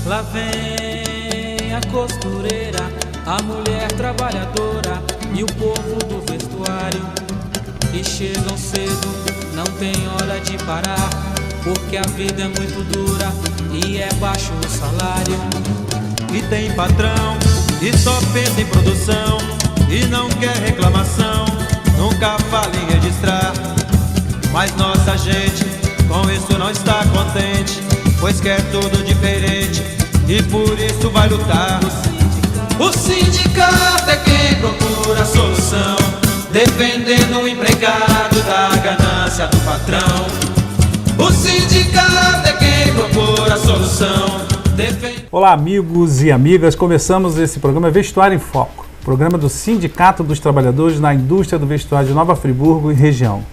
Lá vem a costureira, a mulher trabalhadora e o povo do vestuário. E chegam cedo, não tem hora de parar, porque a vida é muito dura e é baixo o salário. E tem patrão e só pensa em produção e não quer reclamação, nunca fala em registrar. Mas nossa gente com isso não está contente, pois quer tudo diferente e por isso vai lutar. O sindicato é quem procura a solução, defendendo o empregado da ganância do patrão. O sindicato é quem procura a solução. Olá, amigos e amigas, começamos esse programa Vestuário em Foco, programa do Sindicato dos Trabalhadores na Indústria do Vestuário de Nova Friburgo e região.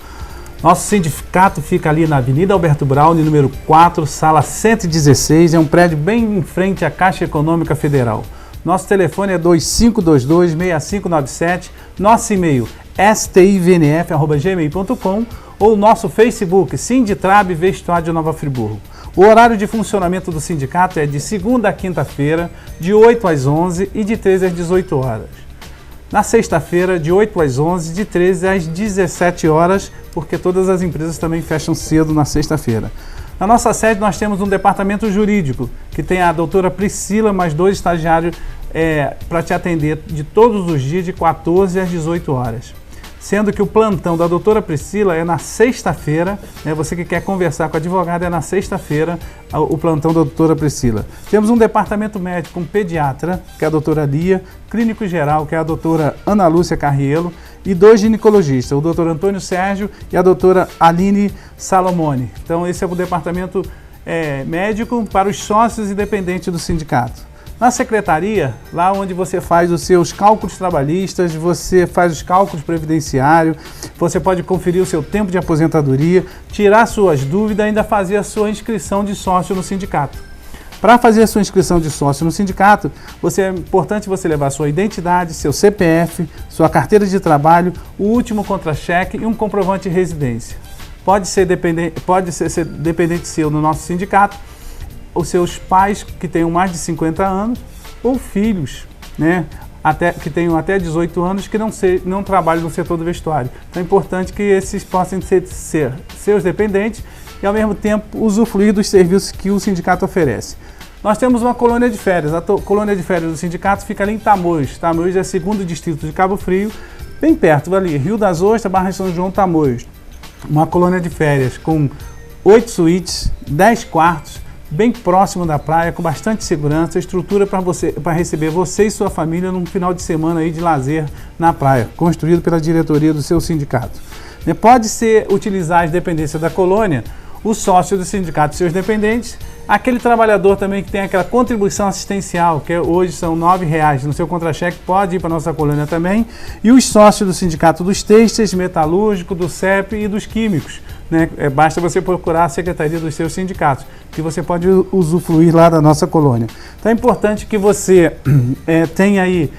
Nosso sindicato fica ali na Avenida Alberto Braune, número 4, sala 116, é um prédio bem em frente à Caixa Econômica Federal. Nosso telefone é 2522-6597, nosso e-mail stivnf@gmail.com ou nosso Facebook Sinditrab Vestuário de Nova Friburgo. O horário de funcionamento do sindicato é de segunda a quinta-feira, de 8 às 11 e de 13 às 18 horas. Na sexta-feira, de 8 às 11, de 13 às 17 horas, porque todas as empresas também fecham cedo na sexta-feira. Na nossa sede nós temos um departamento jurídico, que tem a doutora Priscila, mais 2 estagiários para te atender de todos os dias, de 14 às 18 horas. Sendo que o plantão da doutora Priscila é na sexta-feira, né? Você que quer conversar com a advogada é na sexta-feira o plantão da doutora Priscila. Temos um departamento médico, um pediatra, que é a doutora Lia, clínico geral, que é a doutora Ana Lúcia Carrielo, e 2 ginecologistas, o doutor Antônio Sérgio e a doutora Aline Salomone. Então esse é o departamento médico para os sócios e dependentes do sindicato. Na secretaria, lá onde você faz os seus cálculos trabalhistas, você faz os cálculos previdenciários, você pode conferir o seu tempo de aposentadoria, tirar suas dúvidas e ainda fazer a sua inscrição de sócio no sindicato. Para fazer a sua inscrição de sócio no sindicato, é importante você levar sua identidade, seu CPF, sua carteira de trabalho, o último contra-cheque e um comprovante de residência. Pode ser dependente seu no nosso sindicato, os seus pais que tenham mais de 50 anos ou filhos, né, que tenham até 18 anos que não trabalham no setor do vestuário. Então é importante que esses possam ser seus dependentes e ao mesmo tempo usufruir dos serviços que o sindicato oferece. Nós temos uma colônia de férias. A colônia de férias do sindicato fica ali em Tamoios. Tamoios é o 2º distrito de Cabo Frio, bem perto ali, Rio das Ostras, Barra de São João, Tamoios. Uma colônia de férias com 8 suítes, 10 quartos, bem próximo da praia, com bastante segurança, estrutura para receber você e sua família num final de semana aí de lazer na praia, construído pela diretoria do seu sindicato. Pode utilizar as dependências da colônia, o sócio do sindicato e seus dependentes, aquele trabalhador também que tem aquela contribuição assistencial, que hoje são R$ 9,00 no seu contra-cheque, pode ir para a nossa colônia também, e os sócios do sindicato dos têxteis, metalúrgico, do CEP e dos químicos. Né? Basta você procurar a secretaria dos seus sindicatos, que você pode usufruir lá da nossa colônia. Então é importante que você tenha aí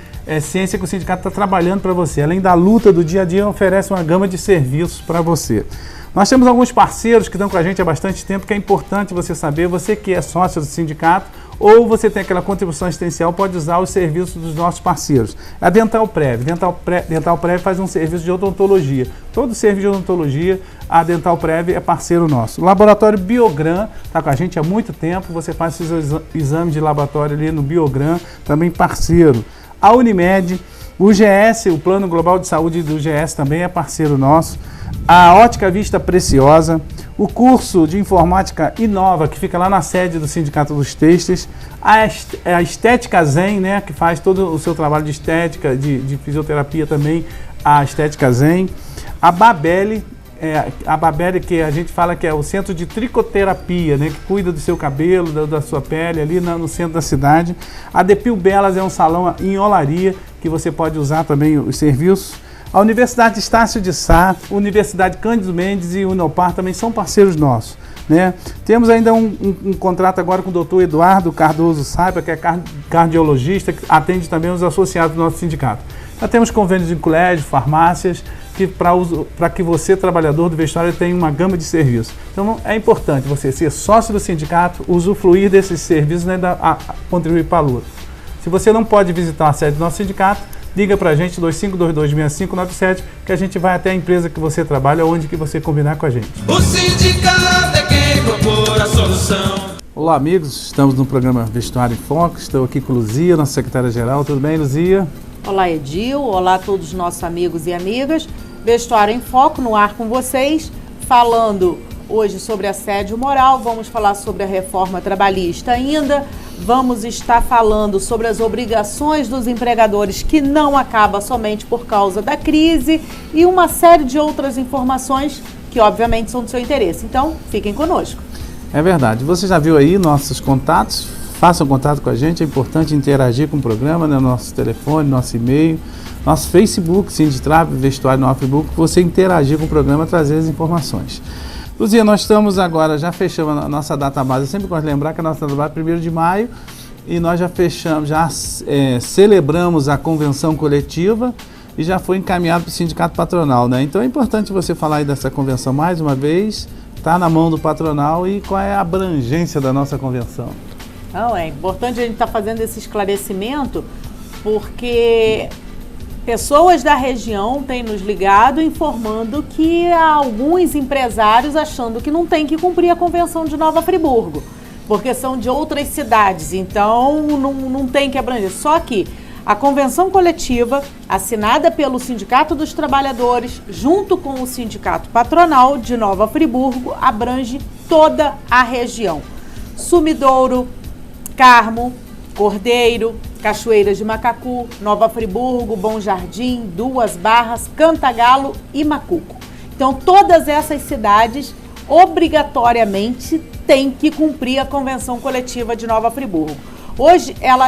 ciência que o sindicato está trabalhando para você. Além da luta do dia a dia, oferece uma gama de serviços para você. Nós temos alguns parceiros que estão com a gente há bastante tempo, que é importante você saber, você que é sócio do sindicato, ou você tem aquela contribuição assistencial, pode usar os serviços dos nossos parceiros. A Dental Prev. Dental Prev faz um serviço de odontologia. Todo serviço de odontologia, a Dental Prev é parceiro nosso. O Laboratório Biogram está com a gente há muito tempo, você faz seus exames de laboratório ali no Biogram, também parceiro. A Unimed, o GS, o Plano Global de Saúde do GS também é parceiro nosso. A Ótica Vista Preciosa, o curso de Informática Inova, que fica lá na sede do Sindicato dos Têxteis, a Estética Zen, né, que faz todo o seu trabalho de estética, de fisioterapia também, a Estética Zen, a Babelli, que a gente fala que é o centro de tricoterapia, né, que cuida do seu cabelo, da sua pele, ali no centro da cidade. A Depil Belas é um salão em olaria, que você pode usar também os serviços. A Universidade Estácio de Sá, Universidade Cândido Mendes e Unopar também são parceiros nossos. Né? Temos ainda um contrato agora com o Dr. Eduardo Cardoso Saiba, que é cardiologista, que atende também os associados do nosso sindicato. Nós temos convênios em colégio, farmácias, que para que você, trabalhador do vestuário, tenha uma gama de serviços. Então é importante você ser sócio do sindicato, usufruir desses serviços e ainda contribuir para a luta. Se você não pode visitar a sede do nosso sindicato, liga para a gente, 2522-6597, que a gente vai até a empresa que você trabalha, onde que você combinar com a gente. O sindicato é quem propor a solução. Olá, amigos, estamos no programa Vestuário em Foco. Estou aqui com Luzia, nossa secretária-geral. Tudo bem, Luzia? Olá, Edil. Olá a todos os nossos amigos e amigas. Vestuário em Foco, no ar com vocês, falando hoje sobre assédio moral. Vamos falar sobre a reforma trabalhista ainda. Vamos estar falando sobre as obrigações dos empregadores, que não acaba somente por causa da crise, e uma série de outras informações que, obviamente, são do seu interesse. Então, fiquem conosco. É verdade. Você já viu aí nossos contatos? Façam contato com a gente. É importante interagir com o programa, né? Nosso telefone, nosso e-mail, nosso Facebook, Sinditrab, Vestuário no Facebook, você interagir com o programa, trazer as informações. Luzia, nós estamos agora, já fechamos a nossa database. Eu sempre gosto de lembrar que a nossa database é 1º de maio e nós já fechamos, celebramos a convenção coletiva e já foi encaminhado para o sindicato patronal, né? Então é importante você falar aí dessa convenção mais uma vez, está na mão do patronal, e qual é a abrangência da nossa convenção? Não, é importante a gente estar fazendo esse esclarecimento, porque pessoas da região têm nos ligado informando que há alguns empresários achando que não tem que cumprir a Convenção de Nova Friburgo, porque são de outras cidades, então não tem que abranger. Só que a convenção coletiva, assinada pelo Sindicato dos Trabalhadores, junto com o Sindicato Patronal de Nova Friburgo, abrange toda a região. Sumidouro, Carmo, Cordeiro, Cachoeiras de Macacu, Nova Friburgo, Bom Jardim, Duas Barras, Cantagalo e Macuco. Então, todas essas cidades obrigatoriamente têm que cumprir a Convenção Coletiva de Nova Friburgo. Hoje ela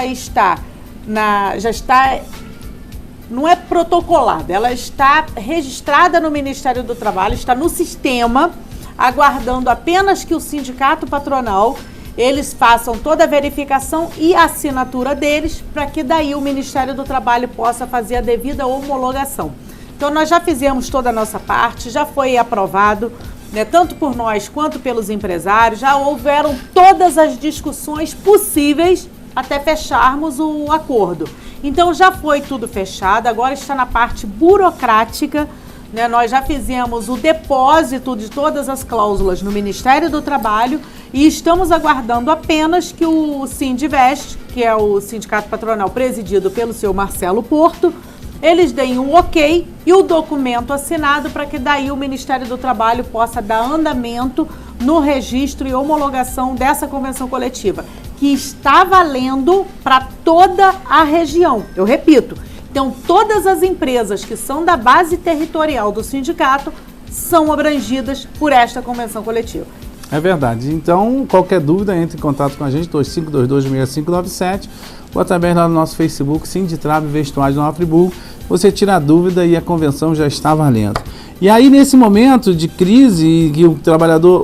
não é protocolada, ela está registrada no Ministério do Trabalho, está no sistema, aguardando apenas que o sindicato patronal eles façam toda a verificação e a assinatura deles, para que daí o Ministério do Trabalho possa fazer a devida homologação. Então nós já fizemos toda a nossa parte, já foi aprovado, né, tanto por nós quanto pelos empresários, já houveram todas as discussões possíveis até fecharmos o acordo. Então já foi tudo fechado, agora está na parte burocrática, né? Nós já fizemos o depósito de todas as cláusulas no Ministério do Trabalho e estamos aguardando apenas que o Sindivest, que é o sindicato patronal presidido pelo seu Marcelo Porto, eles deem um ok e o documento assinado, para que daí o Ministério do Trabalho possa dar andamento no registro e homologação dessa convenção coletiva, que está valendo para toda a região. Eu repito, então todas as empresas que são da base territorial do sindicato são abrangidas por esta convenção coletiva. É verdade. Então, qualquer dúvida, entre em contato com a gente, 2522-6597, ou através lá no nosso Facebook, Sinditrab, Vestuário de Nova Friburgo. Você tira a dúvida e a convenção já está valendo. E aí, nesse momento de crise, que o trabalhador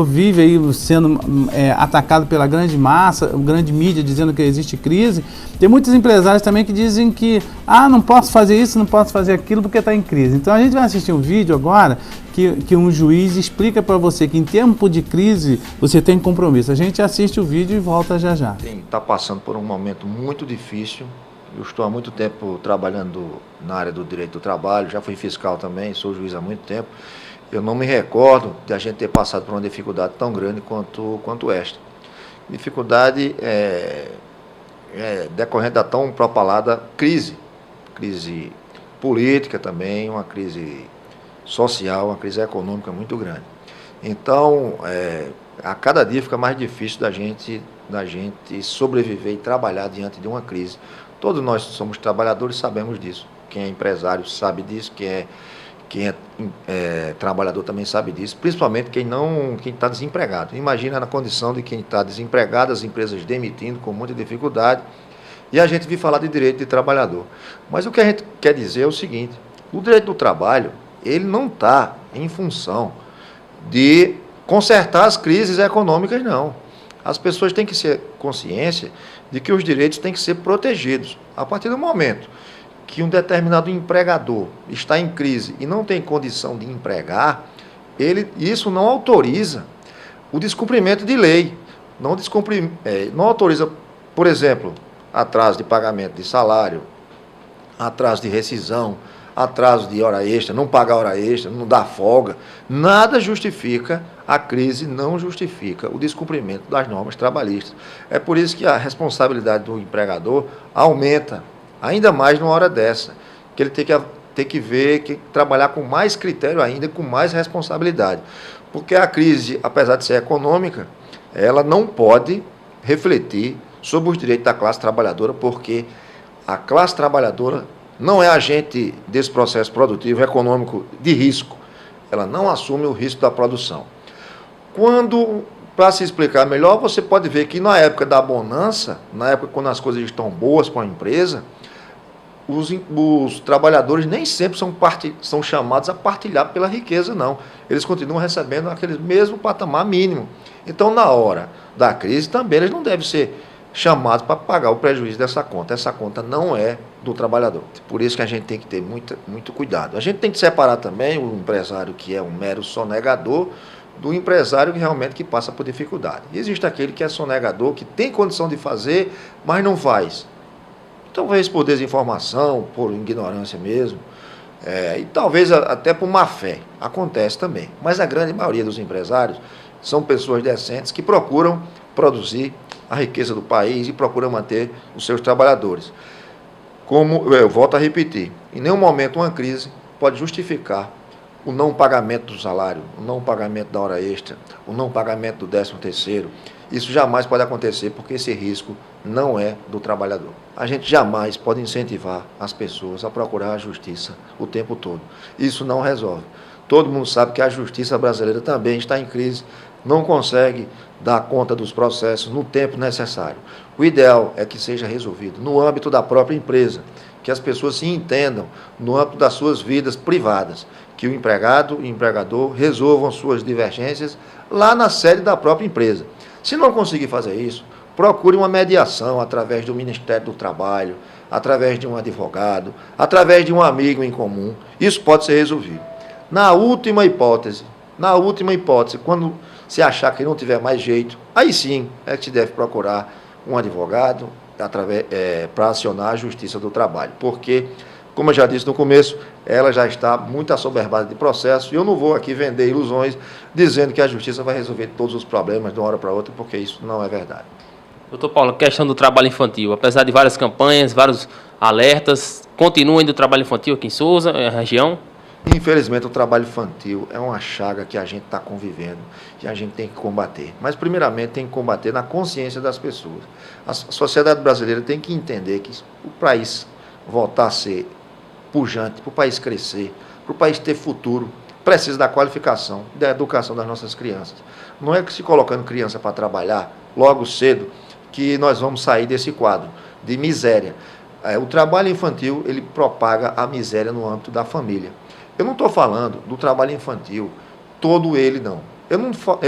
vive aí sendo atacado pela grande massa, grande mídia, dizendo que existe crise, tem muitos empresários também que dizem que não posso fazer isso, não posso fazer aquilo porque está em crise. Então, a gente vai assistir um vídeo agora que um juiz explica para você que em tempo de crise você tem compromisso. A gente assiste o vídeo e volta já já. Está passando por um momento muito difícil. Eu estou há muito tempo trabalhando na área do direito do trabalho, já fui fiscal também, sou juiz há muito tempo. Eu não me recordo de a gente ter passado por uma dificuldade tão grande quanto esta. Dificuldade decorrente da tão propalada crise política também, uma crise social, uma crise econômica muito grande. Então, a cada dia fica mais difícil da gente sobreviver e trabalhar diante de uma crise. Todos nós somos trabalhadores, sabemos disso. Quem é empresário sabe disso, quem é trabalhador também sabe disso, principalmente quem está desempregado. Imagina na condição de quem está desempregado, as empresas demitindo com muita dificuldade, e a gente vive falar de direito de trabalhador. Mas o que a gente quer dizer é o seguinte: o direito do trabalho, ele não está em função de consertar as crises econômicas, não. As pessoas têm que ser consciência de que os direitos têm que ser protegidos. A partir do momento que um determinado empregador está em crise e não tem condição de empregar, isso não autoriza o descumprimento de lei. Não autoriza, por exemplo, atraso de pagamento de salário, atraso de rescisão, atraso de hora extra, não pagar hora extra, não dar folga. Nada justifica, a crise não justifica o descumprimento das normas trabalhistas. É por isso que a responsabilidade do empregador aumenta, ainda mais numa hora dessa, que ele tem que trabalhar com mais critério ainda, com mais responsabilidade. Porque a crise, apesar de ser econômica, ela não pode refletir sobre os direitos da classe trabalhadora, porque a classe trabalhadora não é agente desse processo produtivo econômico de risco. Ela não assume o risco da produção. Para se explicar melhor, você pode ver que na época da bonança, na época quando as coisas estão boas para a empresa, os trabalhadores nem sempre são chamados a partilhar pela riqueza, não. Eles continuam recebendo aquele mesmo patamar mínimo. Então, na hora da crise, também eles não devem ser chamados para pagar o prejuízo dessa conta. Essa conta não é do trabalhador. Por isso que a gente tem que ter muito cuidado. A gente tem que separar também o empresário que é um mero sonegador do empresário que realmente passa por dificuldade. Existe aquele que é sonegador, que tem condição de fazer, mas não faz. Talvez por desinformação, por ignorância mesmo, e talvez até por má fé. Acontece também. Mas a grande maioria dos empresários são pessoas decentes que procuram produzir a riqueza do país e procuram manter os seus trabalhadores. Como eu volto a repetir, em nenhum momento uma crise pode justificar o não pagamento do salário, o não pagamento da hora extra, o não pagamento do 13º. Isso jamais pode acontecer porque esse risco não é do trabalhador. A gente jamais pode incentivar as pessoas a procurar a justiça o tempo todo. Isso não resolve. Todo mundo sabe que a justiça brasileira também está em crise, não consegue dar conta dos processos no tempo necessário. O ideal é que seja resolvido no âmbito da própria empresa, que as pessoas se entendam no âmbito das suas vidas privadas, que o empregado e o empregador resolvam suas divergências lá na sede da própria empresa. Se não conseguir fazer isso, procure uma mediação através do Ministério do Trabalho, através de um advogado, através de um amigo em comum. Isso pode ser resolvido. Na última hipótese, quando se achar que não tiver mais jeito, aí sim é que se deve procurar um advogado para acionar a Justiça do Trabalho. Porque, como eu já disse no começo, ela já está muito assoberbada de processo e eu não vou aqui vender ilusões dizendo que a Justiça vai resolver todos os problemas de uma hora para outra, porque isso não é verdade. Doutor Paulo, questão do trabalho infantil. Apesar de várias campanhas, vários alertas, continua ainda o trabalho infantil aqui em Souza, região? Infelizmente, o trabalho infantil é uma chaga que a gente está convivendo e a gente tem que combater. Mas, primeiramente, tem que combater na consciência das pessoas. A sociedade brasileira tem que entender que o país voltar a ser pujante, para o país crescer, para o país ter futuro, precisa da qualificação, da educação das nossas crianças. Não é que se colocando criança para trabalhar logo cedo que nós vamos sair desse quadro de miséria. O trabalho infantil, ele propaga a miséria no âmbito da família. Eu não estou falando do trabalho infantil, todo ele não. Eu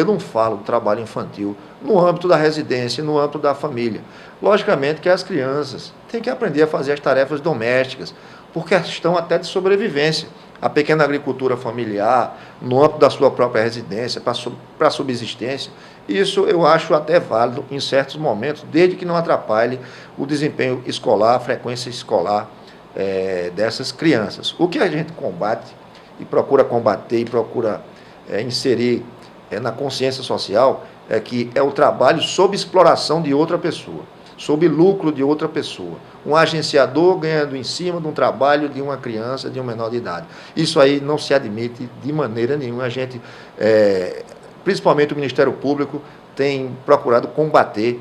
não falo do trabalho infantil no âmbito da residência, no âmbito da família. Logicamente que as crianças têm que aprender a fazer as tarefas domésticas, por questão até de sobrevivência. A pequena agricultura familiar, no âmbito da sua própria residência, para subsistência, isso eu acho até válido em certos momentos, desde que não atrapalhe o desempenho escolar, a frequência escolar dessas crianças. O que a gente combate e procura combater e procura inserir na consciência social é que é o trabalho sob exploração de outra pessoa, sob lucro de outra pessoa. Um agenciador ganhando em cima de um trabalho de uma criança, de um menor de idade. Isso aí não se admite de maneira nenhuma. A gente, principalmente o Ministério Público, tem procurado combater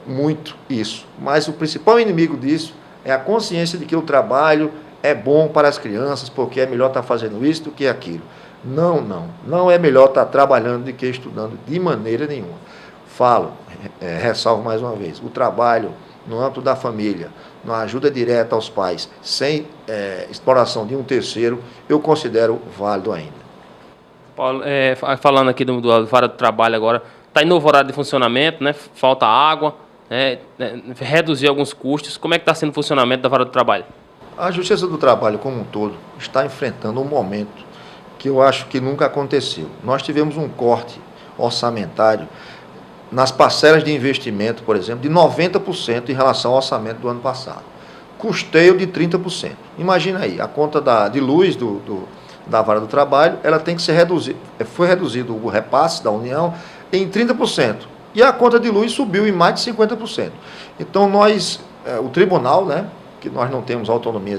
muito isso. Mas o principal inimigo disso é a consciência de que o trabalho é bom para as crianças, porque é melhor estar fazendo isso do que aquilo. Não é melhor estar trabalhando do que estudando de maneira nenhuma. Ressalvo mais uma vez, o trabalho no âmbito da família, na ajuda direta aos pais, sem exploração de um terceiro, eu considero válido ainda. Paulo, falando aqui do trabalho agora, Está em novo horário de funcionamento, né? Falta água, reduzir alguns custos. Como é que está sendo o funcionamento da Vara do Trabalho? A Justiça do Trabalho, como um todo, está enfrentando um momento que eu acho que nunca aconteceu. Nós tivemos um corte orçamentário nas parcelas de investimento, por exemplo, de 90% em relação ao orçamento do ano passado. Custeio de 30%. Imagina aí, a conta de luz da Vara do Trabalho, ela tem que ser reduzida. Foi reduzido o repasse da União em 30%. E a conta de luz subiu em mais de 50%. Então, o tribunal, né, que nós não temos autonomia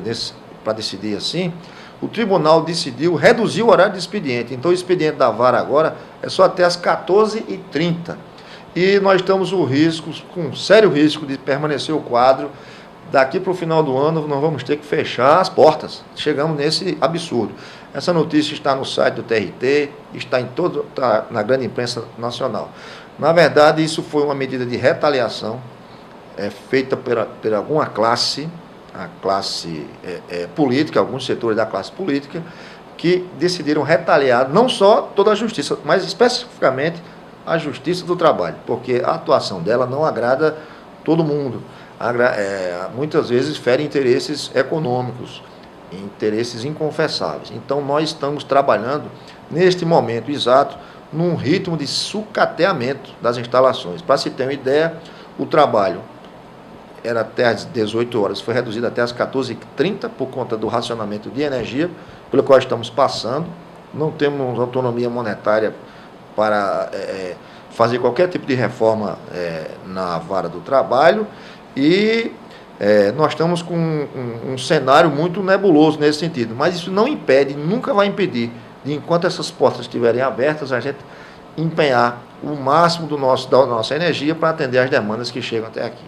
para decidir assim, o tribunal decidiu reduzir o horário de expediente. Então, o expediente da Vara agora é só até as 14h30. E nós estamos com sério risco de permanecer o quadro. Daqui para o final do ano, nós vamos ter que fechar as portas. Chegamos nesse absurdo. Essa notícia está no site do TRT, está na grande imprensa nacional. Na verdade, isso foi uma medida de retaliação feita por alguma classe, a classe política, alguns setores da classe política, que decidiram retaliar não só toda a justiça, mas especificamente a Justiça do Trabalho, porque a atuação dela não agrada todo mundo. Muitas vezes fere interesses econômicos, interesses inconfessáveis. Então, nós estamos trabalhando, neste momento exato, num ritmo de sucateamento das instalações. Para se ter uma ideia, o trabalho era até às 18 horas, foi reduzido até às 14h30 por conta do racionamento de energia, pelo qual estamos passando. Não temos autonomia monetária para fazer qualquer tipo de reforma na Vara do Trabalho e nós estamos com um cenário muito nebuloso nesse sentido, mas isso não impede, nunca vai impedir, de enquanto essas portas estiverem abertas, a gente empenhar o máximo da nossa energia para atender as demandas que chegam até aqui.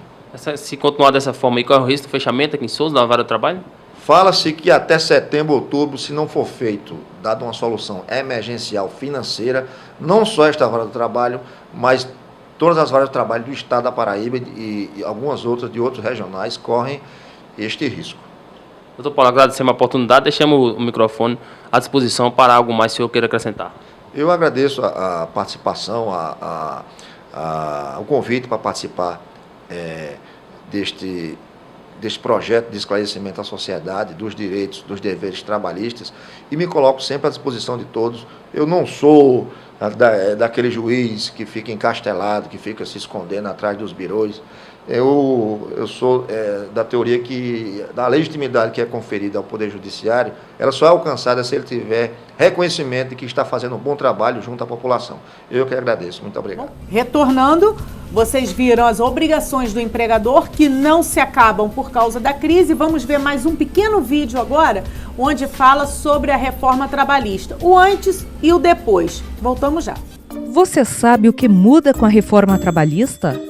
Se continuar dessa forma, qual é o risco de fechamento aqui em Souza, na Vara do Trabalho? Fala-se que até setembro, outubro, se não for feito, dada uma solução emergencial financeira, não só esta Vara do Trabalho, mas todas as varas do trabalho do Estado da Paraíba e algumas outras de outros regionais correm este risco. Doutor Paulo, agradecemos a oportunidade, deixamos o microfone à disposição para algo mais que o senhor queira acrescentar. Eu agradeço a participação, o convite para participar deste projeto de esclarecimento à sociedade, dos direitos, dos deveres trabalhistas, e me coloco sempre à disposição de todos. Eu não sou daquele juiz que fica encastelado, que fica se escondendo atrás dos birôs. Eu sou da teoria da legitimidade que é conferida ao Poder Judiciário, ela só é alcançada se ele tiver reconhecimento de que está fazendo um bom trabalho junto à população. Eu que agradeço. Muito obrigado. Retornando, vocês viram as obrigações do empregador que não se acabam por causa da crise. Vamos ver mais um pequeno vídeo agora, onde fala sobre a reforma trabalhista, o antes e o depois. Voltamos já. Você sabe o que muda com a reforma trabalhista?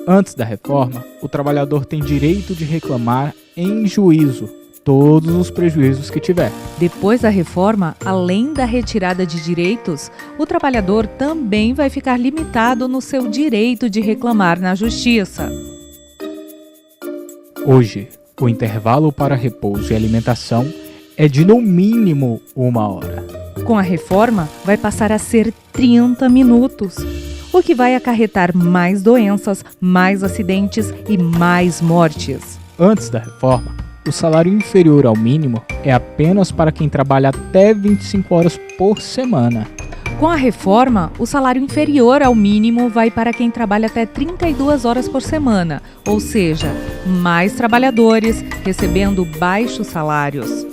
Antes da reforma, o trabalhador tem direito de reclamar em juízo todos os prejuízos que tiver. Depois da reforma, além da retirada de direitos, o trabalhador também vai ficar limitado no seu direito de reclamar na justiça. Hoje, o intervalo para repouso e alimentação é de no mínimo 1 hora. Com a reforma, vai passar a ser 30 minutos. O que vai acarretar mais doenças, mais acidentes e mais mortes. Antes da reforma, o salário inferior ao mínimo é apenas para quem trabalha até 25 horas por semana. Com a reforma, o salário inferior ao mínimo vai para quem trabalha até 32 horas por semana, ou seja, mais trabalhadores recebendo baixos salários.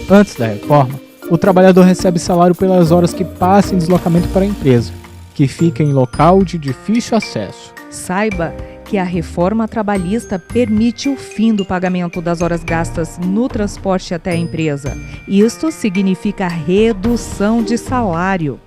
Antes da reforma, o trabalhador recebe salário pelas horas que passa em deslocamento para a empresa, que fica em local de difícil acesso. Saiba que a reforma trabalhista permite o fim do pagamento das horas gastas no transporte até a empresa. Isto significa redução de salário.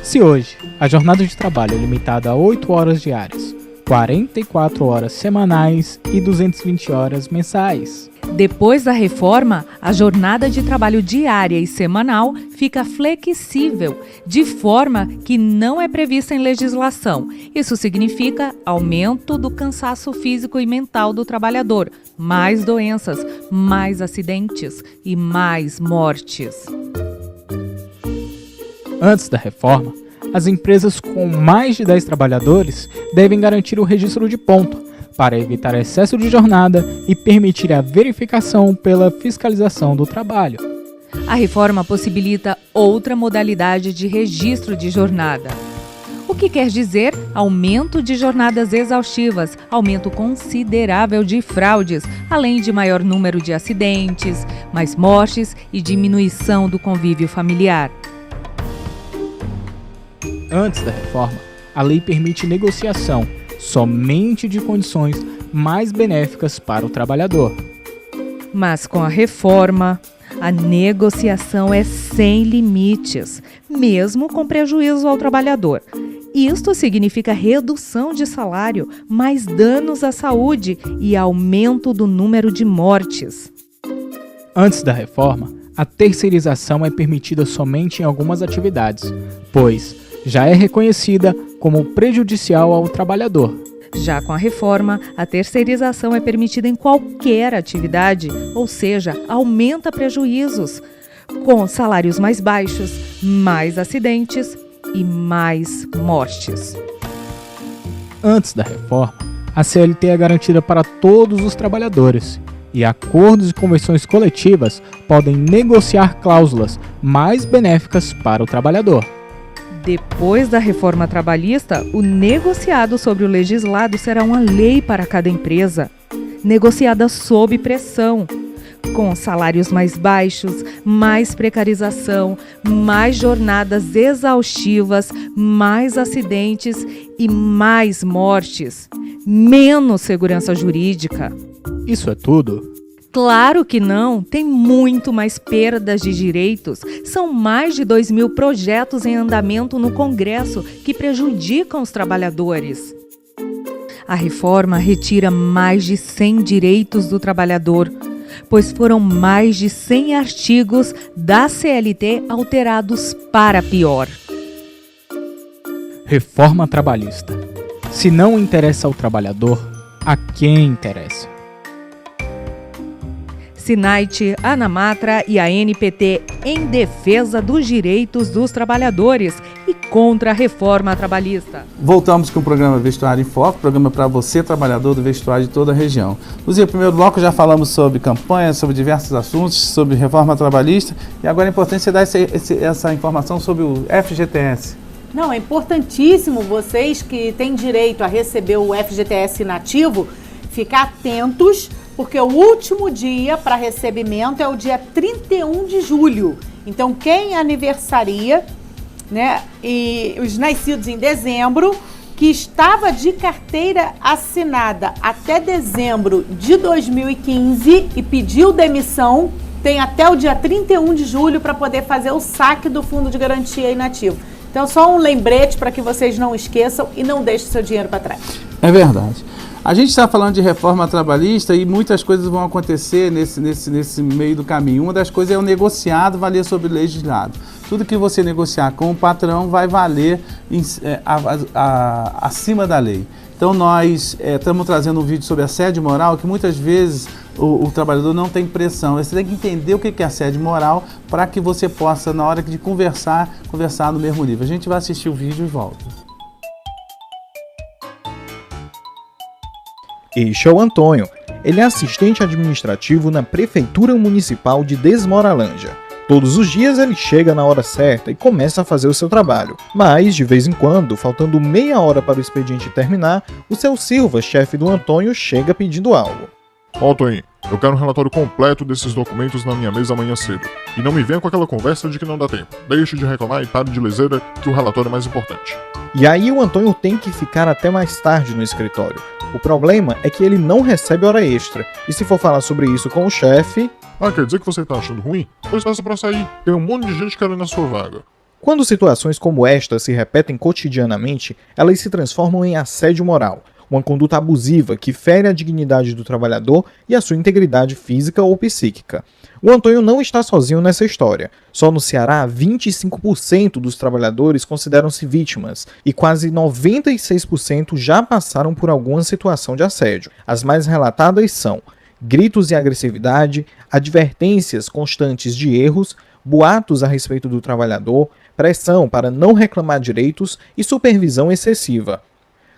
Se hoje a jornada de trabalho é limitada a 8 horas diárias, 44 horas semanais e 220 horas mensais. Depois da reforma, a jornada de trabalho diária e semanal fica flexível, de forma que não é prevista em legislação. Isso significa aumento do cansaço físico e mental do trabalhador, mais doenças, mais acidentes e mais mortes. Antes da reforma, as empresas com mais de 10 trabalhadores devem garantir o registro de ponto, para evitar excesso de jornada e permitir a verificação pela fiscalização do trabalho. A reforma possibilita outra modalidade de registro de jornada. O que quer dizer aumento de jornadas exaustivas, aumento considerável de fraudes, além de maior número de acidentes, mais mortes e diminuição do convívio familiar. Antes da reforma, a lei permite negociação somente de condições mais benéficas para o trabalhador. Mas com a reforma, a negociação é sem limites, mesmo com prejuízo ao trabalhador. Isto significa redução de salário, mais danos à saúde e aumento do número de mortes. Antes da reforma, a terceirização é permitida somente em algumas atividades, pois já é reconhecida como prejudicial ao trabalhador. Já com a reforma, a terceirização é permitida em qualquer atividade, ou seja, aumenta prejuízos, com salários mais baixos, mais acidentes e mais mortes. Antes da reforma, a CLT é garantida para todos os trabalhadores e acordos e convenções coletivas podem negociar cláusulas mais benéficas para o trabalhador. Depois da reforma trabalhista, o negociado sobre o legislado será uma lei para cada empresa, negociada sob pressão, com salários mais baixos, mais precarização, mais jornadas exaustivas, mais acidentes e mais mortes, menos segurança jurídica. Isso é tudo? Claro que não, tem muito mais perdas de direitos. São mais de 2.000 projetos em andamento no Congresso que prejudicam os trabalhadores. A reforma retira mais de 100 direitos do trabalhador, pois foram mais de 100 artigos da CLT alterados para pior. Reforma trabalhista. Se não interessa ao trabalhador, a quem interessa? Sinait, Anamatra e a NPT em defesa dos direitos dos trabalhadores e contra a reforma trabalhista. Voltamos com o programa Vestuário em Foco, programa para você, trabalhador do vestuário de toda a região. No primeiro bloco já falamos sobre campanhas, sobre diversos assuntos, sobre reforma trabalhista, e agora é importante você dar essa informação sobre o FGTS. Não, é importantíssimo vocês que têm direito a receber o FGTS inativo, ficar atentos, porque o último dia para recebimento é o dia 31 de julho. Então, quem aniversaria, né, e os nascidos em dezembro, que estava de carteira assinada até dezembro de 2015 e pediu demissão, tem até o dia 31 de julho para poder fazer o saque do Fundo de Garantia Inativo. Então, só um lembrete para que vocês não esqueçam e não deixem seu dinheiro para trás. É verdade. A gente está falando de reforma trabalhista e muitas coisas vão acontecer nesse meio do caminho. Uma das coisas é o negociado valer sobre o legislado. Tudo que você negociar com o patrão vai valer acima da lei. Então nós estamos trazendo um vídeo sobre assédio moral, que muitas vezes o trabalhador não tem pressão. Você tem que entender o que é assédio moral para que você possa, na hora de conversar no mesmo nível. A gente vai assistir o vídeo e volta. Este é o Antônio. Ele é assistente administrativo na Prefeitura Municipal de Desmoralândia. Todos os dias ele chega na hora certa e começa a fazer o seu trabalho. Mas, de vez em quando, faltando meia hora para o expediente terminar, o seu Silva, chefe do Antônio, chega pedindo algo. Ó, Toninho, eu quero um relatório completo desses documentos na minha mesa amanhã cedo. E não me venha com aquela conversa de que não dá tempo. Deixe de reclamar e pare de leseira, que o relatório é mais importante. E aí o Antônio tem que ficar até mais tarde no escritório. O problema é que ele não recebe hora extra. E se for falar sobre isso com o chefe... Ah, quer dizer que você tá achando ruim? Pois peça pra sair. Tem um monte de gente querendo a sua vaga. Quando situações como esta se repetem cotidianamente, elas se transformam em assédio moral. Uma conduta abusiva que fere a dignidade do trabalhador e a sua integridade física ou psíquica. O Antônio não está sozinho nessa história. Só no Ceará, 25% dos trabalhadores consideram-se vítimas e quase 96% já passaram por alguma situação de assédio. As mais relatadas são gritos e agressividade, advertências constantes de erros, boatos a respeito do trabalhador, pressão para não reclamar direitos e supervisão excessiva.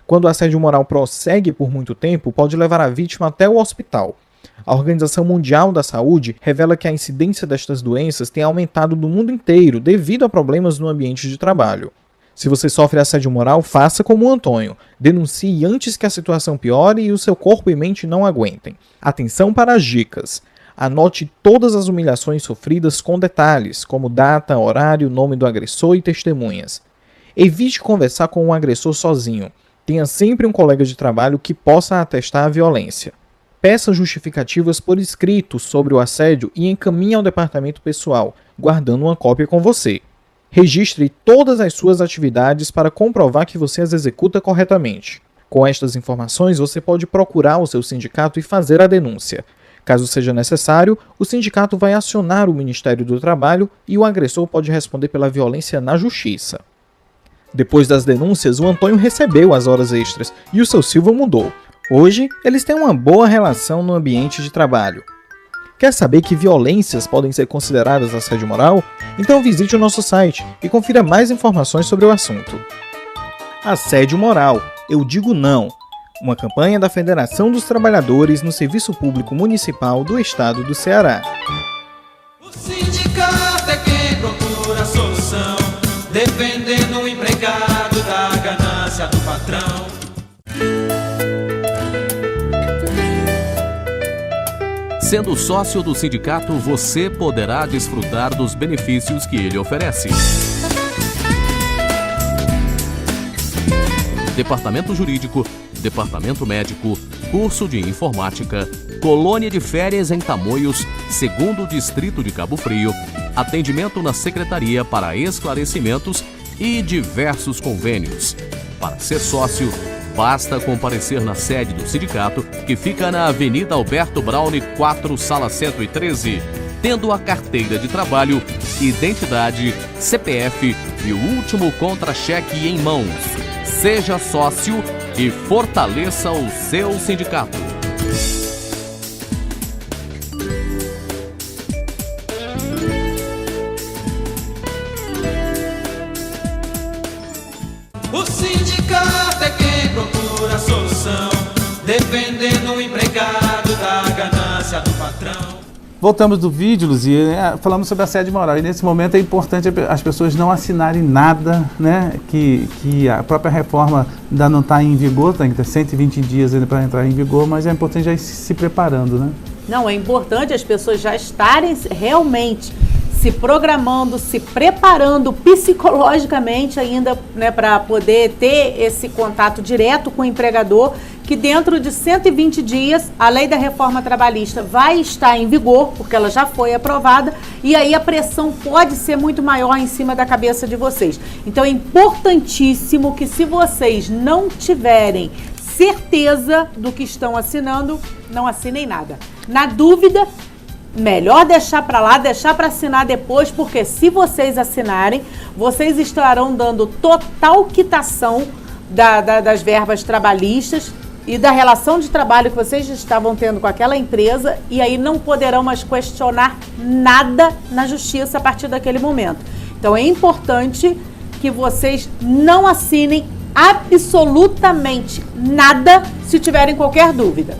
Quando o assédio moral prossegue por muito tempo, pode levar a vítima até o hospital. A Organização Mundial da Saúde revela que a incidência destas doenças tem aumentado no mundo inteiro devido a problemas no ambiente de trabalho. Se você sofre assédio moral, faça como o Antônio. Denuncie antes que a situação piore e o seu corpo e mente não aguentem. Atenção para as dicas. Anote todas as humilhações sofridas com detalhes, como data, horário, nome do agressor e testemunhas. Evite conversar com o agressor sozinho. Tenha sempre um colega de trabalho que possa atestar a violência. Peça justificativas por escrito sobre o assédio e encaminhe ao departamento pessoal, guardando uma cópia com você. Registre todas as suas atividades para comprovar que você as executa corretamente. Com estas informações, você pode procurar o seu sindicato e fazer a denúncia. Caso seja necessário, o sindicato vai acionar o Ministério do Trabalho e o agressor pode responder pela violência na Justiça. Depois das denúncias, o Antônio recebeu as horas extras e o seu Silva mudou. Hoje, eles têm uma boa relação no ambiente de trabalho. Quer saber que violências podem ser consideradas assédio moral? Então visite o nosso site e confira mais informações sobre o assunto. Assédio moral, eu digo não. Uma campanha da Federação dos Trabalhadores no Serviço Público Municipal do Estado do Ceará. O sindicato é quem procura a solução, defendendo o empregado da ganância do patrão. Sendo sócio do sindicato, você poderá desfrutar dos benefícios que ele oferece. Departamento Jurídico, Departamento Médico, Curso de Informática, Colônia de Férias em Tamoios, 2º Distrito de Cabo Frio, atendimento na Secretaria para esclarecimentos e diversos convênios. Para ser sócio, basta comparecer na sede do sindicato, que fica na Avenida Alberto Braune 4, Sala 113, tendo a carteira de trabalho, identidade, CPF e o último contra-cheque em mãos. Seja sócio e fortaleça o seu sindicato. O sindicato é quem procura a solução, defendendo o empregado da ganância do patrão. Voltamos do vídeo, Luzia, falamos sobre assédio moral. E nesse momento é importante as pessoas não assinarem nada, né? Que a própria reforma ainda não está em vigor, tem que ter 120 dias ainda para entrar em vigor, mas é importante já ir se preparando, né? Não, é importante as pessoas já estarem realmente se programando, se preparando psicologicamente ainda, né, para poder ter esse contato direto com o empregador, que dentro de 120 dias a lei da reforma trabalhista vai estar em vigor, porque ela já foi aprovada, e aí a pressão pode ser muito maior em cima da cabeça de vocês. Então é importantíssimo que, se vocês não tiverem certeza do que estão assinando, não assinem nada. Na dúvida, melhor deixar para lá, deixar para assinar depois, porque se vocês assinarem, vocês estarão dando total quitação das verbas trabalhistas e da relação de trabalho que vocês estavam tendo com aquela empresa, e aí não poderão mais questionar nada na justiça a partir daquele momento. Então é importante que vocês não assinem absolutamente nada se tiverem qualquer dúvida.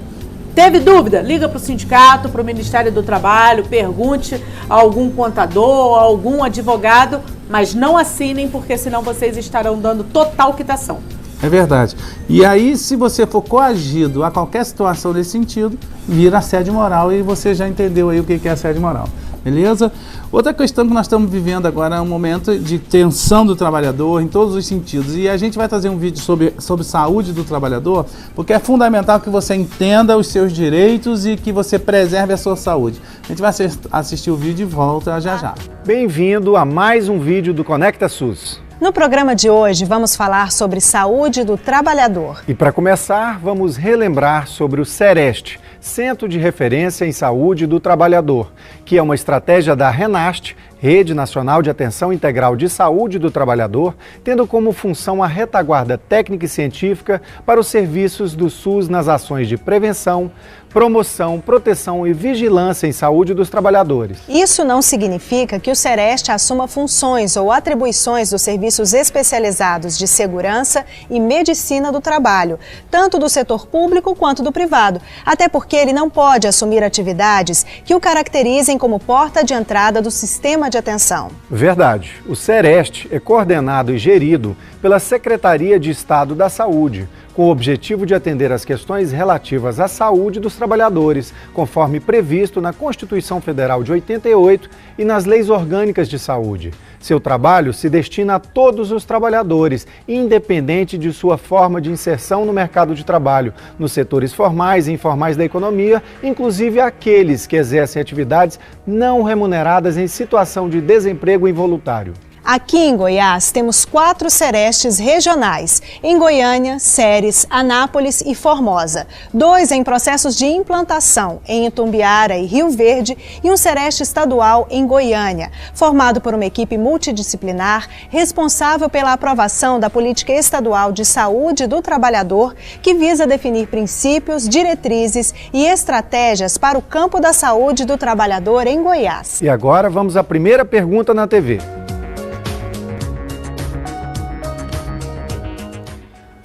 Teve dúvida? Liga para o sindicato, para o Ministério do Trabalho, pergunte a algum contador, a algum advogado, mas não assinem, porque senão vocês estarão dando total quitação. É verdade. E aí, se você for coagido a qualquer situação nesse sentido, vira assédio moral, e você já entendeu aí o que é assédio moral. Beleza? Outra questão que nós estamos vivendo agora é um momento de tensão do trabalhador em todos os sentidos. E a gente vai trazer um vídeo sobre saúde do trabalhador, porque é fundamental que você entenda os seus direitos e que você preserve a sua saúde. A gente vai assistir o vídeo e volta já já. Bem-vindo a mais um vídeo do Conecta SUS. No programa de hoje, vamos falar sobre saúde do trabalhador. E para começar, vamos relembrar sobre o Sereste, Centro de Referência em Saúde do Trabalhador, que é uma estratégia da Renast Rede Nacional de Atenção Integral de Saúde do Trabalhador, tendo como função a retaguarda técnica e científica para os serviços do SUS nas ações de prevenção, promoção, proteção e vigilância em saúde dos trabalhadores. Isso não significa que o Sereste assuma funções ou atribuições dos serviços especializados de segurança e medicina do trabalho, tanto do setor público quanto do privado, até porque ele não pode assumir atividades que o caracterizem como porta de entrada do sistema de atenção. Verdade. O Sereste é coordenado e gerido pela Secretaria de Estado da Saúde, com o objetivo de atender às questões relativas à saúde dos trabalhadores, conforme previsto na Constituição Federal de 88 e nas leis orgânicas de saúde. Seu trabalho se destina a todos os trabalhadores, independente de sua forma de inserção no mercado de trabalho, nos setores formais e informais da economia, inclusive aqueles que exercem atividades não remuneradas em situação de desemprego involuntário. Aqui em Goiás temos 4 Serestes regionais, em Goiânia, Ceres, Anápolis e Formosa. 2 em processos de implantação, em Itumbiara e Rio Verde, e um Sereste estadual em Goiânia, formado por uma equipe multidisciplinar responsável pela aprovação da Política Estadual de Saúde do Trabalhador, que visa definir princípios, diretrizes e estratégias para o campo da saúde do trabalhador em Goiás. E agora vamos à primeira pergunta na TV.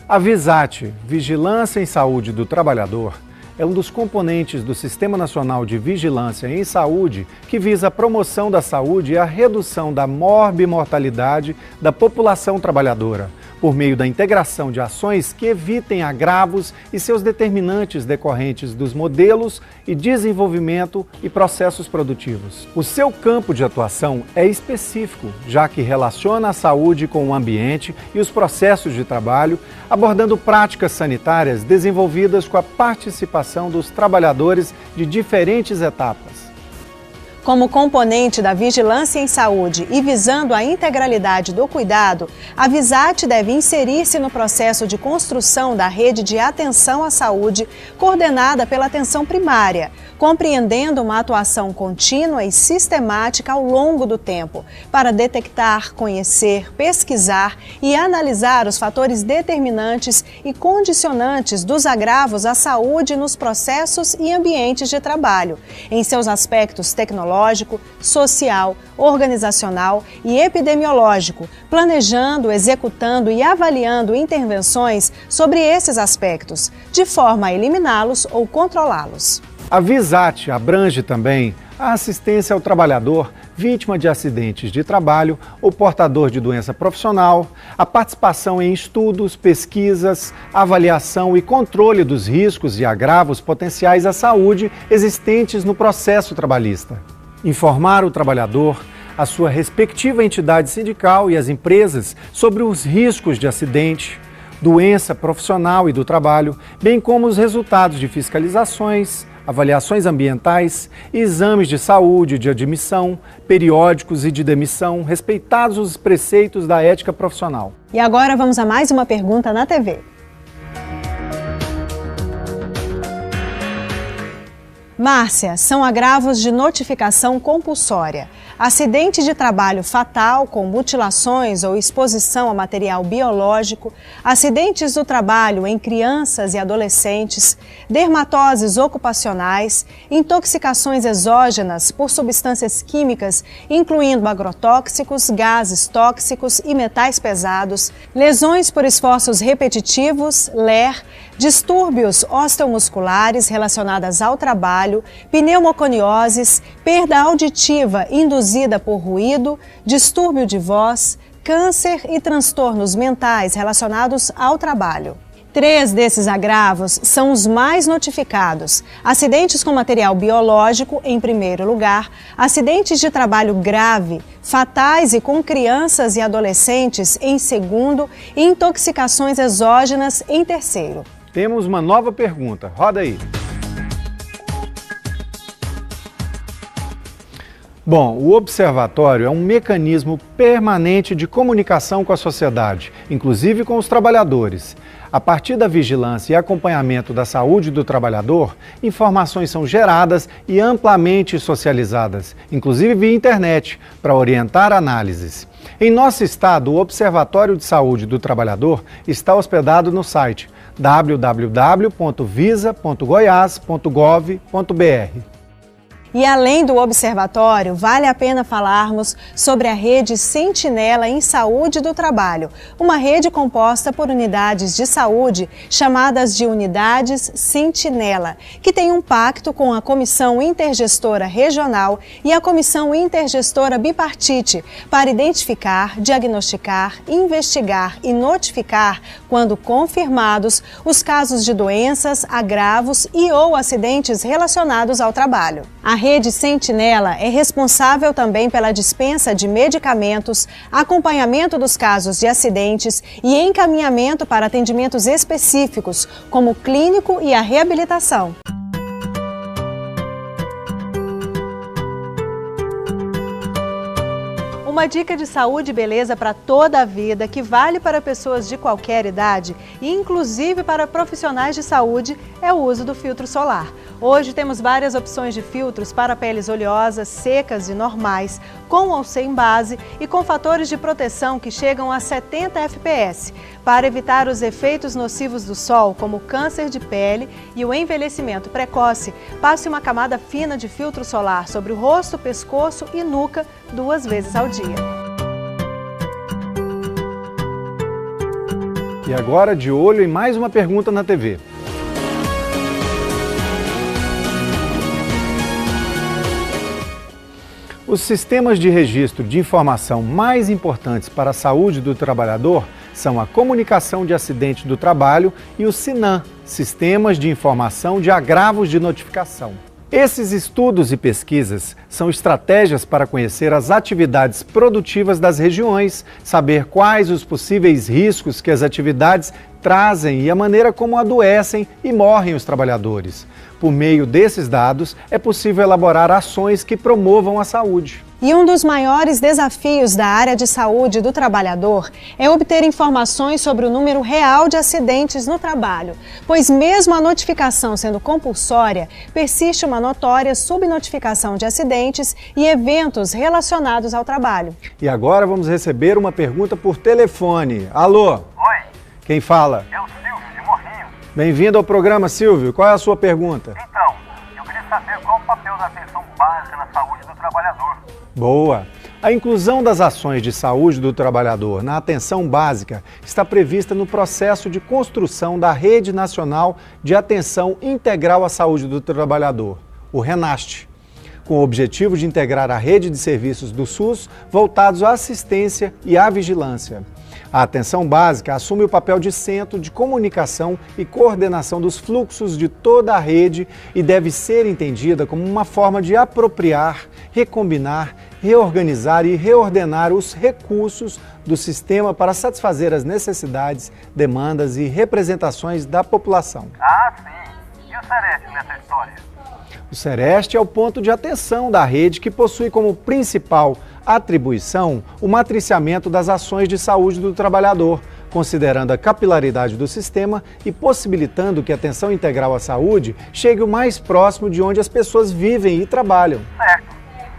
A VISAT, Vigilância em Saúde do Trabalhador, é um dos componentes do Sistema Nacional de Vigilância em Saúde que visa a promoção da saúde e a redução da morbimortalidade da população trabalhadora, por meio da integração de ações que evitem agravos e seus determinantes decorrentes dos modelos e desenvolvimento e processos produtivos. O seu campo de atuação é específico, já que relaciona a saúde com o ambiente e os processos de trabalho, abordando práticas sanitárias desenvolvidas com a participação dos trabalhadores de diferentes etapas. Como componente da vigilância em saúde e visando a integralidade do cuidado, a VISAT deve inserir-se no processo de construção da rede de atenção à saúde coordenada pela atenção primária, compreendendo uma atuação contínua e sistemática ao longo do tempo, para detectar, conhecer, pesquisar e analisar os fatores determinantes e condicionantes dos agravos à saúde nos processos e ambientes de trabalho, em seus aspectos tecnológicos, social, organizacional e epidemiológico, planejando, executando e avaliando intervenções sobre esses aspectos, de forma a eliminá-los ou controlá-los. A VISAT abrange também a assistência ao trabalhador vítima de acidentes de trabalho ou portador de doença profissional, a participação em estudos, pesquisas, avaliação e controle dos riscos e agravos potenciais à saúde existentes no processo trabalhista. Informar o trabalhador, a sua respectiva entidade sindical e as empresas sobre os riscos de acidente, doença profissional e do trabalho, bem como os resultados de fiscalizações, avaliações ambientais, exames de saúde, de admissão, periódicos e de demissão, respeitados os preceitos da ética profissional. E agora vamos a mais uma pergunta na TV. Márcia, são agravos de notificação compulsória. Acidente de trabalho fatal com mutilações ou exposição a material biológico, acidentes do trabalho em crianças e adolescentes, dermatoses ocupacionais, intoxicações exógenas por substâncias químicas, incluindo agrotóxicos, gases tóxicos e metais pesados, lesões por esforços repetitivos, LER, distúrbios osteomusculares relacionadas ao trabalho, pneumoconioses, perda auditiva induzida por ruído, distúrbio de voz, câncer e transtornos mentais relacionados ao trabalho. 3 desses agravos são os mais notificados: acidentes com material biológico, em primeiro lugar, acidentes de trabalho grave, fatais e com crianças e adolescentes, em segundo, e intoxicações exógenas, em terceiro. Temos uma nova pergunta. Roda aí. Bom, o observatório é um mecanismo permanente de comunicação com a sociedade, inclusive com os trabalhadores. A partir da vigilância e acompanhamento da saúde do trabalhador, informações são geradas e amplamente socializadas, inclusive via internet, para orientar análises. Em nosso estado, o Observatório de Saúde do Trabalhador está hospedado no site www.visa.goias.gov.br. E além do observatório, vale a pena falarmos sobre a rede Sentinela em Saúde do Trabalho, uma rede composta por unidades de saúde chamadas de Unidades Sentinela, que tem um pacto com a Comissão Intergestora Regional e a Comissão Intergestora Bipartite para identificar, diagnosticar, investigar e notificar, quando confirmados, os casos de doenças, agravos e ou acidentes relacionados ao trabalho. A rede Sentinela é responsável também pela dispensa de medicamentos, acompanhamento dos casos de acidentes e encaminhamento para atendimentos específicos, como o clínico e a reabilitação. Uma dica de saúde e beleza para toda a vida, que vale para pessoas de qualquer idade e inclusive para profissionais de saúde, é o uso do filtro solar. Hoje temos várias opções de filtros para peles oleosas, secas e normais, com ou sem base e com fatores de proteção que chegam a 70 fps, para evitar os efeitos nocivos do sol, como o câncer de pele e o envelhecimento precoce. Passe uma camada fina de filtro solar sobre o rosto, pescoço e nuca 2 vezes ao dia. E agora, de olho em mais uma pergunta na TV. Os sistemas de registro de informação mais importantes para a saúde do trabalhador são a Comunicação de Acidente do Trabalho e o SINAM, Sistemas de Informação de Agravos de Notificação. Esses estudos e pesquisas são estratégias para conhecer as atividades produtivas das regiões, saber quais os possíveis riscos que as atividades trazem e a maneira como adoecem e morrem os trabalhadores. Por meio desses dados, é possível elaborar ações que promovam a saúde. E um dos maiores desafios da área de saúde do trabalhador é obter informações sobre o número real de acidentes no trabalho, pois mesmo a notificação sendo compulsória, persiste uma notória subnotificação de acidentes e eventos relacionados ao trabalho. E agora vamos receber uma pergunta por telefone. Alô? Oi. Quem fala? É o Silvio, de Morrinho. Bem-vindo ao programa, Silvio. Qual é a sua pergunta? Então, eu queria saber qual o papel da atenção básica na saúde do trabalhador. Boa! A inclusão das ações de saúde do trabalhador na atenção básica está prevista no processo de construção da Rede Nacional de Atenção Integral à Saúde do Trabalhador, o RENAST, com o objetivo de integrar a rede de serviços do SUS voltados à assistência e à vigilância. A atenção básica assume o papel de centro de comunicação e coordenação dos fluxos de toda a rede e deve ser entendida como uma forma de apropriar, recombinar, reorganizar e reordenar os recursos do sistema para satisfazer as necessidades, demandas e representações da população. Ah, sim. E o Sereste nessa história? O Sereste é o ponto de atenção da rede que possui como principal atribuição o matriciamento das ações de saúde do trabalhador, considerando a capilaridade do sistema e possibilitando que a atenção integral à saúde chegue o mais próximo de onde as pessoas vivem e trabalham. Certo,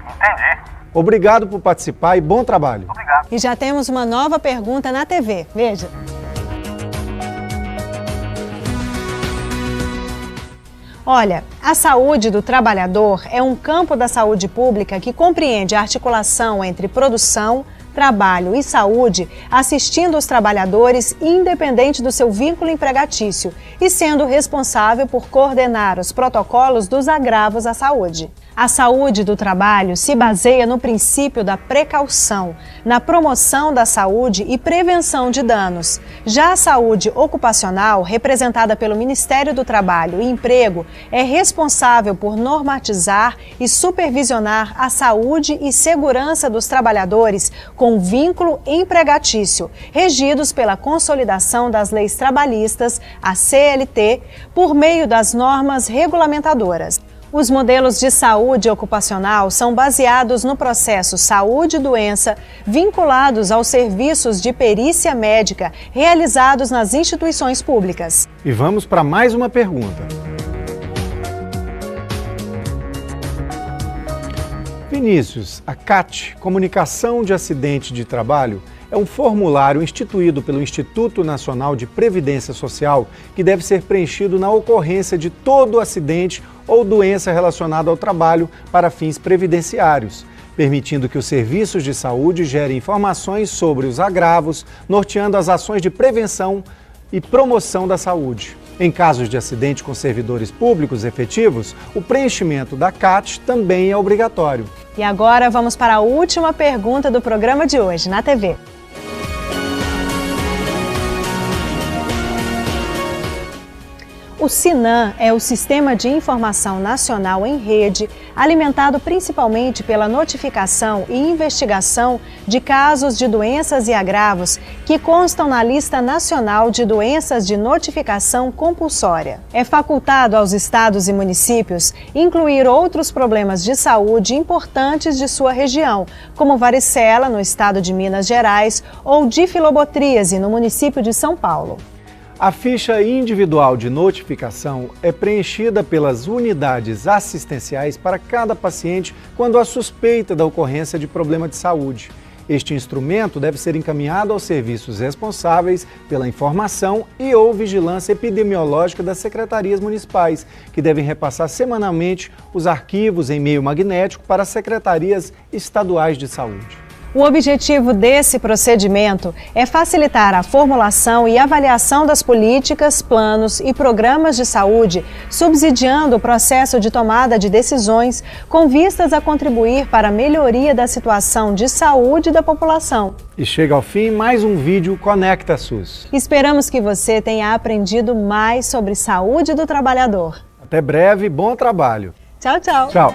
entendi. Obrigado por participar e bom trabalho. Obrigado. E já temos uma nova pergunta na TV. Veja. Olha, a saúde do trabalhador é um campo da saúde pública que compreende a articulação entre produção, trabalho e saúde, assistindo os trabalhadores independente do seu vínculo empregatício e sendo responsável por coordenar os protocolos dos agravos à saúde. A saúde do trabalho se baseia no princípio da precaução, na promoção da saúde e prevenção de danos. Já a saúde ocupacional, representada pelo Ministério do Trabalho e Emprego, é responsável por normatizar e supervisionar a saúde e segurança dos trabalhadores com vínculo empregatício, regidos pela consolidação das leis trabalhistas, a CLT, por meio das normas regulamentadoras. Os modelos de saúde ocupacional são baseados no processo saúde e doença vinculados aos serviços de perícia médica realizados nas instituições públicas. E vamos para mais uma pergunta. Vinícius, a CAT, Comunicação de Acidente de Trabalho, é um formulário instituído pelo Instituto Nacional de Previdência Social que deve ser preenchido na ocorrência de todo acidente ou doença relacionada ao trabalho para fins previdenciários, permitindo que os serviços de saúde gerem informações sobre os agravos, norteando as ações de prevenção e promoção da saúde. Em casos de acidente com servidores públicos efetivos, o preenchimento da CAT também é obrigatório. E agora vamos para a última pergunta do programa de hoje na TV. O SINAM é o Sistema de Informação Nacional em Rede, alimentado principalmente pela notificação e investigação de casos de doenças e agravos que constam na Lista Nacional de Doenças de Notificação Compulsória. É facultado aos estados e municípios incluir outros problemas de saúde importantes de sua região, como varicela, no estado de Minas Gerais, ou difilobotríase, no município de São Paulo. A ficha individual de notificação é preenchida pelas unidades assistenciais para cada paciente quando há suspeita da ocorrência de problema de saúde. Este instrumento deve ser encaminhado aos serviços responsáveis pela informação e ou vigilância epidemiológica das secretarias municipais, que devem repassar semanalmente os arquivos em meio magnético para as secretarias estaduais de saúde. O objetivo desse procedimento é facilitar a formulação e avaliação das políticas, planos e programas de saúde, subsidiando o processo de tomada de decisões com vistas a contribuir para a melhoria da situação de saúde da população. E chega ao fim mais um vídeo Conecta SUS. Esperamos que você tenha aprendido mais sobre saúde do trabalhador. Até breve, bom trabalho. Tchau, tchau. Tchau.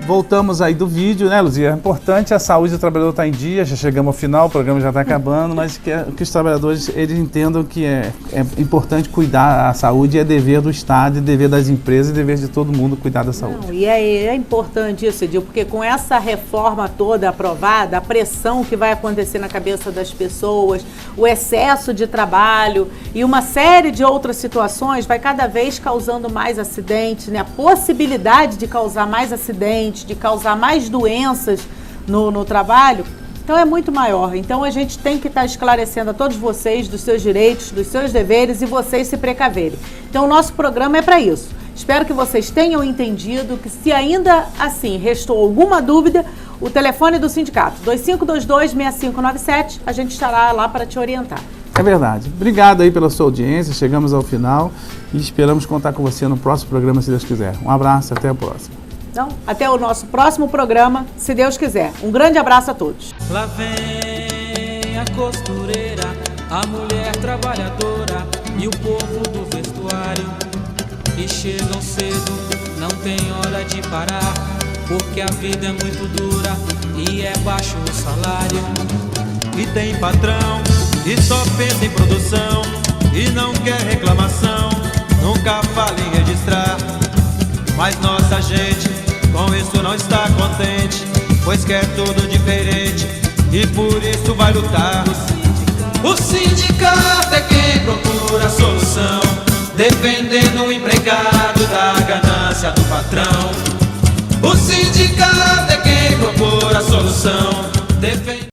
Voltamos aí do vídeo, né, Luzia? É importante, a saúde do trabalhador está em dia, já chegamos ao final, o programa já está acabando, mas que os trabalhadores eles entendam que é importante cuidar da saúde, é dever do Estado, é dever das empresas, é dever de todo mundo cuidar da saúde. Não, e é importante isso, Edil, porque com essa reforma toda aprovada, a pressão que vai acontecer na cabeça das pessoas, o excesso de trabalho e uma série de outras situações vai cada vez causando mais acidentes, né? A possibilidade de causar mais acidentes, de causar mais doenças no trabalho, então é muito maior. Então a gente tem que estar esclarecendo a todos vocês dos seus direitos, dos seus deveres e vocês se precaverem. Então o nosso programa é para isso. Espero que vocês tenham entendido, que se ainda assim restou alguma dúvida, o telefone do sindicato, 2522-6597, a gente estará lá para te orientar. É verdade. Obrigado aí pela sua audiência, chegamos ao final e esperamos contar com você no próximo programa, se Deus quiser. Um abraço, até a próxima. Então, até o nosso próximo programa, se Deus quiser. Um grande abraço a todos. Lá vem a costureira, a mulher trabalhadora e o povo do vestuário. E chegam cedo, não tem hora de parar, porque a vida é muito dura e é baixo o salário. E tem patrão que só pensa em produção e não quer reclamação, nunca fala em registrar. Mas nossa gente com isso não está contente, pois quer tudo diferente e por isso vai lutar. O sindicato é quem procura a solução, defendendo o empregado da ganância do patrão. O sindicato é quem procura a solução,